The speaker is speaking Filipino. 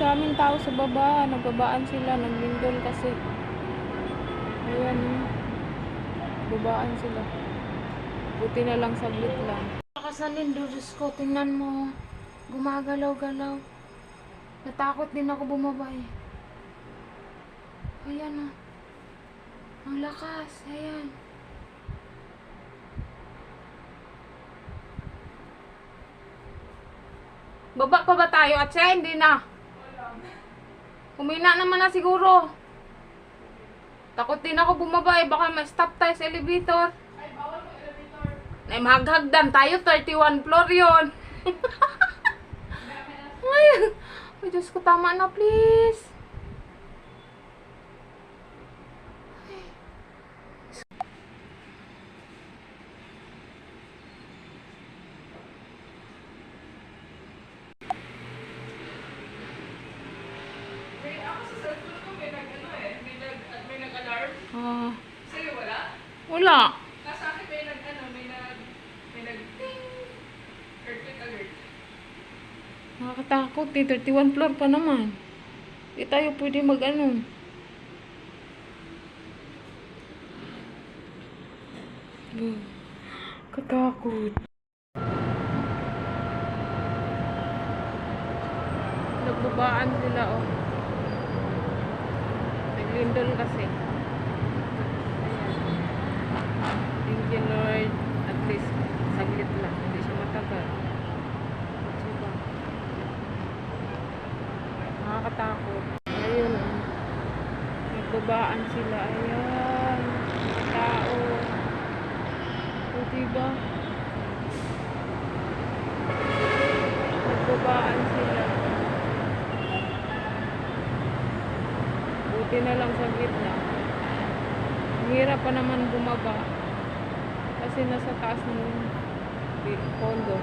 daming tao sa baba. Nagbabaan sila. Naglindol kasi. Ayan. Babaan sila. Buti na lang saglit lang. Nakasalin, Diyos ko. Tingnan mo. Gumagalaw-galaw. Natakot din ako bumaba eh. Ayan oh. Ang lakas. Ayan. Baba pa ba tayo, Atse? Hindi na. Humina naman na siguro. Takot din ako bumaba eh. Baka ma-stop tayo sa elevator. Ay, bawal mo elevator. Ay, maghagdan tayo. 31 floor yun. Ay, oh, Diyos ko, tama na please. Ako sa cellphone ko may nag-ano eh. May nag-alarm. Ah, Sa'yo wala? wala. Nasa akin may nag-ano, may nag-ting. Earthquake alert. Nakakatakot eh. 31 floor pa naman. Hindi tayo pwede mag-ano. Katakot. Nagbabaan sila oh. Naglindol kasi. Thank you Lord. At least saglit lang. Hindi siya matagal. Diba? Nakakatakot. Ayun oh. Nagbabaan sila. Ayan. Tao. O diba? Nagbabaan sila. Buti na lang saglit na. Ang hirap pa naman bumaba. Kasi nasa taas ng condo.